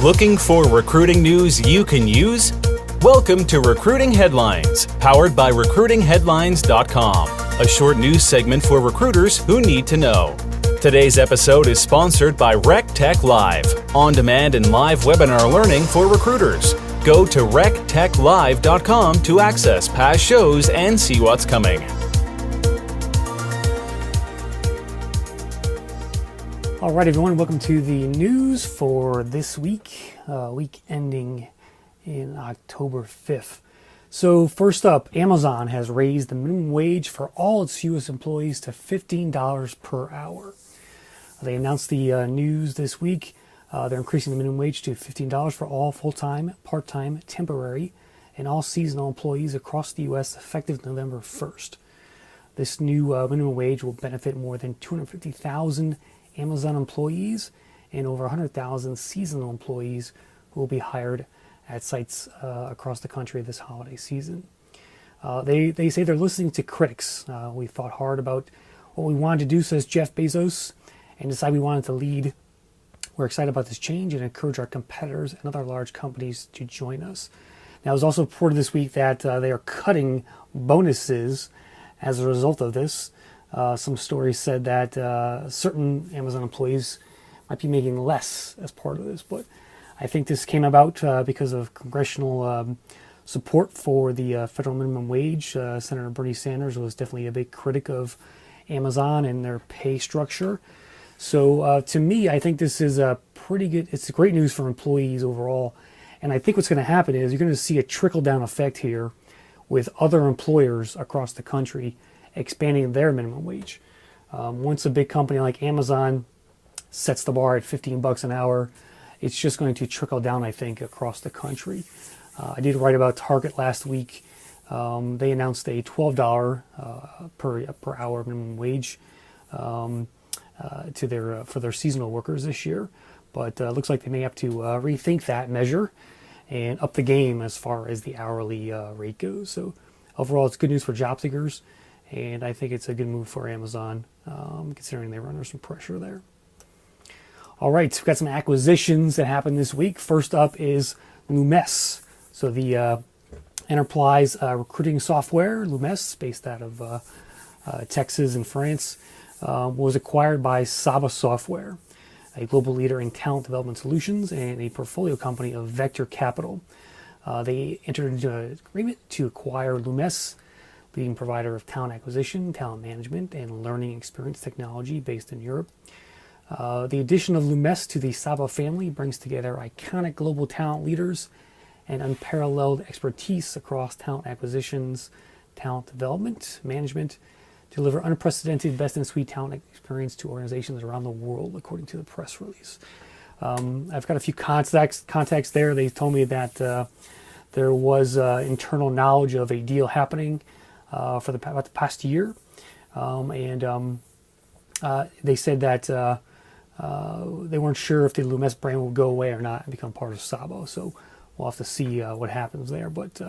Looking for recruiting news you can use? Welcome to Recruiting Headlines, powered by recruitingheadlines.com, a short news segment for recruiters who need to know. Today's episode is sponsored by RecTech Live, on-demand and live webinar learning for recruiters. Go to rectechlive.com to access past shows and see what's coming. All right, everyone, welcome to the news for this week, week ending in October 5th. So first up, Amazon has raised the minimum wage for all its U.S. employees to $15 per hour. They announced the news this week. They're increasing the minimum wage to $15 for all full-time, part-time, temporary, and all seasonal employees across the U.S. effective November 1st. This new minimum wage will benefit more than 250,000 Amazon employees and over 100,000 seasonal employees who will be hired at sites across the country this holiday season. They say they're listening to critics. We thought hard about what we wanted to do, says Jeff Bezos, and decided we wanted to lead. We're excited about this change and encourage our competitors and other large companies to join us. Now, it was also reported this week that they are cutting bonuses as a result of this. Some stories said that certain Amazon employees might be making less as part of this, but I think this came about because of congressional support for the federal minimum wage. Senator Bernie Sanders was definitely a big critic of Amazon and their pay structure. So to me, I think this is a pretty good, it's great news for employees overall. And I think what's going to happen is you're going to see a trickle-down effect here with other employers across the country expanding their minimum wage. Once a big company like Amazon sets the bar at $15 an hour, it's just going to trickle down, I think, across the country. I did write about Target last week. They announced a $12 per hour minimum wage for their seasonal workers this year, but looks like they may have to rethink that measure and up the game as far as the hourly rate goes. So overall, it's good news for job seekers. And I think it's a good move for Amazon, considering they were under some pressure there. All right, so we've got some acquisitions that happened this week. First up is Lumesse. So the enterprise recruiting software, Lumesse, based out of Texas and France, was acquired by Saba Software, a global leader in talent development solutions and a portfolio company of Vector Capital. They entered into an agreement to acquire Lumesse, leading provider of talent acquisition, talent management, and learning experience technology based in Europe. The addition of Lumesse to the Saba family brings together iconic global talent leaders and unparalleled expertise across talent acquisitions, talent development, management, to deliver unprecedented best-in-suite talent experience to organizations around the world, according to the press release. I've got a few contacts there. They told me that there was internal knowledge of a deal happening for about the past year, and they said that they weren't sure if the Lumesse brand would go away or not and become part of Saba. So we'll have to see what happens there. But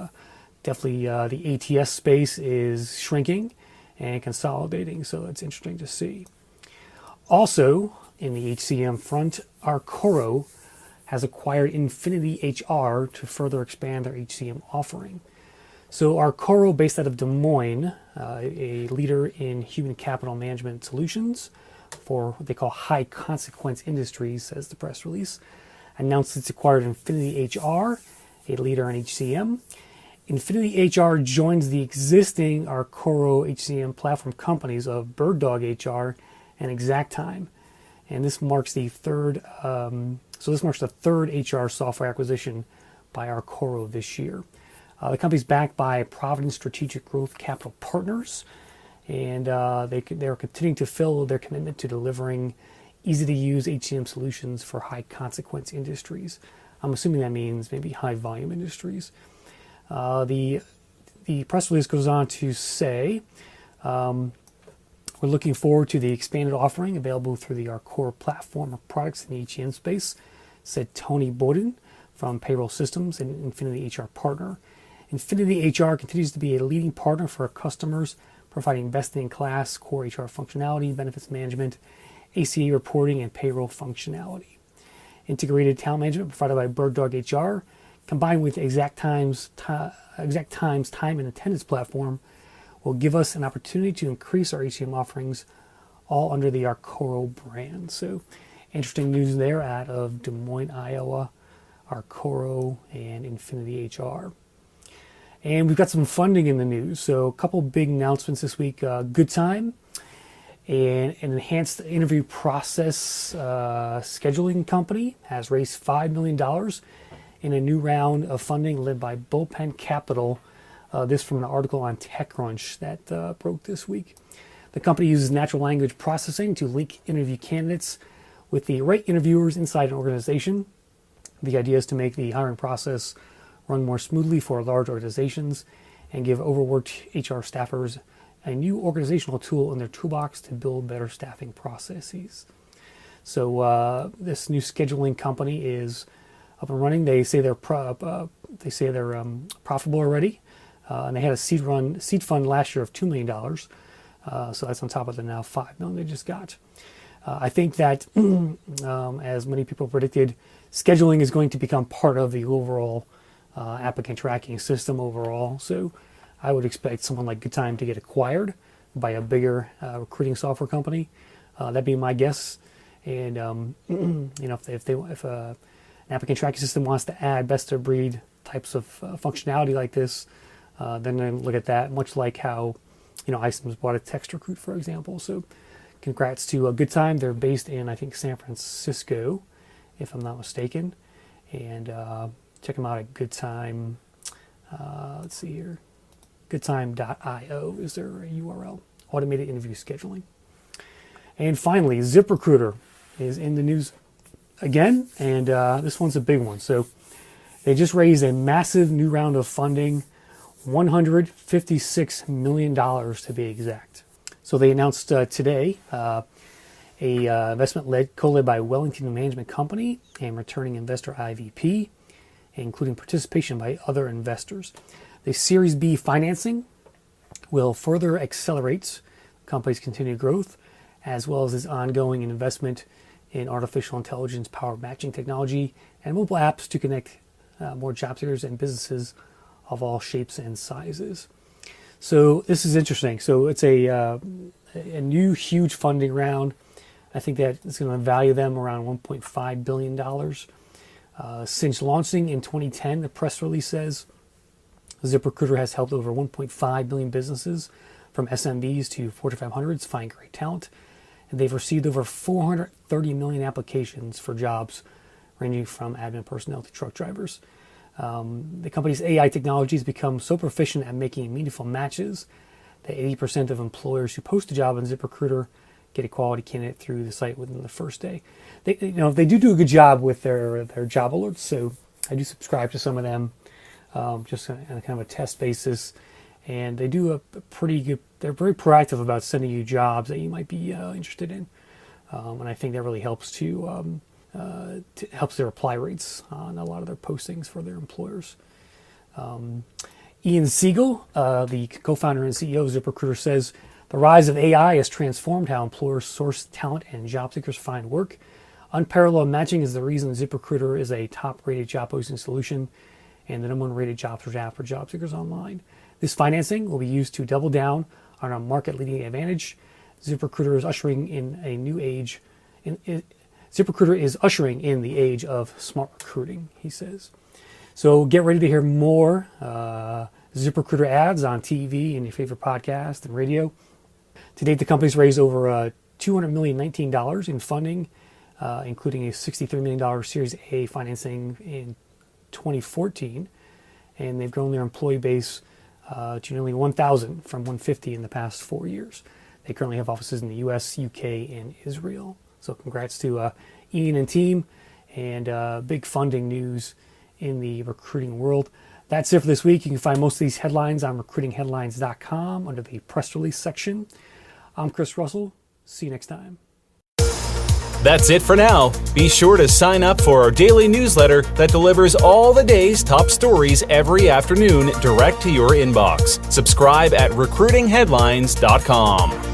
definitely the ATS space is shrinking and consolidating, so it's interesting to see. Also, in the HCM front, Arcoro has acquired InfinityHR to further expand their HCM offering. So Arcoro, based out of Des Moines, a leader in human capital management solutions for what they call high consequence industries, says the press release, announced it's acquired InfinityHR, a leader in HCM. InfinityHR joins the existing Arcoro HCM platform companies of BirdDog HR and ExactTime, and this marks the third. This marks the third HR software acquisition by Arcoro this year. The company's backed by Providence Strategic Growth Capital Partners, and they're continuing to fill their commitment to delivering easy-to-use HCM solutions for high-consequence industries. I'm assuming that means maybe high-volume industries. The press release goes on to say, we're looking forward to the expanded offering available through the Arcoro platform of products in the HCM space, said Tony Bowden from Payroll Systems and InfinityHR partner. InfinityHR continues to be a leading partner for our customers, providing best-in-class core HR functionality, benefits management, ACA reporting, and payroll functionality. integrated talent management provided by Bird Dog HR, combined with Exact Time's time and attendance platform, will give us an opportunity to increase our HCM offerings all under the Arcoro brand. So interesting news there out of Des Moines, Iowa, Arcoro and InfinityHR. And we've got some funding in the news. So a couple big announcements this week. Goodtime, an enhanced interview process scheduling company, has raised $5 million in a new round of funding led by Bullpen Capital. This from an article on TechCrunch that broke this week. The company uses natural language processing to link interview candidates with the right interviewers inside an organization. The idea is to make the hiring process run more smoothly for large organizations and give overworked HR staffers a new organizational tool in their toolbox to build better staffing processes. So this new scheduling company is up and running. They say they're profitable already, and they had a seed fund last year of $2 million. So that's on top of the now $5 million they just got. I think that, as many people predicted, scheduling is going to become part of the overall applicant tracking system overall. So I would expect someone like Goodtime to get acquired by a bigger recruiting software company. That'd be my guess. And if an applicant tracking system wants to add best of breed types of functionality like this, then I look at that. Much like how iCIMS bought a text recruit, for example. So congrats to Goodtime. They're based in, I think, San Francisco, if I'm not mistaken. And check them out at Goodtime. Let's see here. Goodtime.io is their URL. Automated interview scheduling. And finally, ZipRecruiter is in the news again. And this one's a big one. So they just raised a massive new round of funding, $156 million to be exact. So they announced today a investment co-led by Wellington Management Company and returning investor IVP, including participation by other investors. The Series B financing will further accelerate the company's continued growth, as well as its ongoing investment in artificial intelligence-powered matching technology and mobile apps to connect more job seekers and businesses of all shapes and sizes. So this is interesting. So it's a new huge funding round. I think that it's going to value them around $1.5 billion. Since launching in 2010, the press release says ZipRecruiter has helped over 1.5 million businesses, from SMBs to Fortune 500s, find great talent. And they've received over 430 million applications for jobs ranging from admin personnel to truck drivers. The company's AI technology has become so proficient at making meaningful matches that 80% of employers who post a job on ZipRecruiter get a quality candidate through the site within the first day. They do a good job with their job alerts, so I do subscribe to some of them, just on a kind of a test basis. And they do a pretty good. They're very proactive about sending you jobs that you might be interested in, and I think that really helps helps their apply rates on a lot of their postings for their employers. Ian Siegel, the co-founder and CEO of ZipRecruiter, says the rise of AI has transformed how employers source talent and job seekers find work. Unparalleled matching is the reason ZipRecruiter is a top-rated job posting solution and the number one rated job search app for job seekers online. This financing will be used to double down on our market-leading advantage. ZipRecruiter is ushering in a new age. ZipRecruiter is ushering in the age of smart recruiting, he says. So get ready to hear more ZipRecruiter ads on TV and your favorite podcast and radio. To date, the company's raised over $219 in funding, including a $63 million Series A financing in 2014. And they've grown their employee base to nearly 1,000 from 150 in the past 4 years. They currently have offices in the US, UK, and Israel. So congrats to Ian and team, and big funding news in the recruiting world. That's it for this week. You can find most of these headlines on recruitingheadlines.com under the press release section. I'm Chris Russell. See you next time. That's it for now. Be sure to sign up for our daily newsletter that delivers all the day's top stories every afternoon direct to your inbox. Subscribe at recruitingheadlines.com.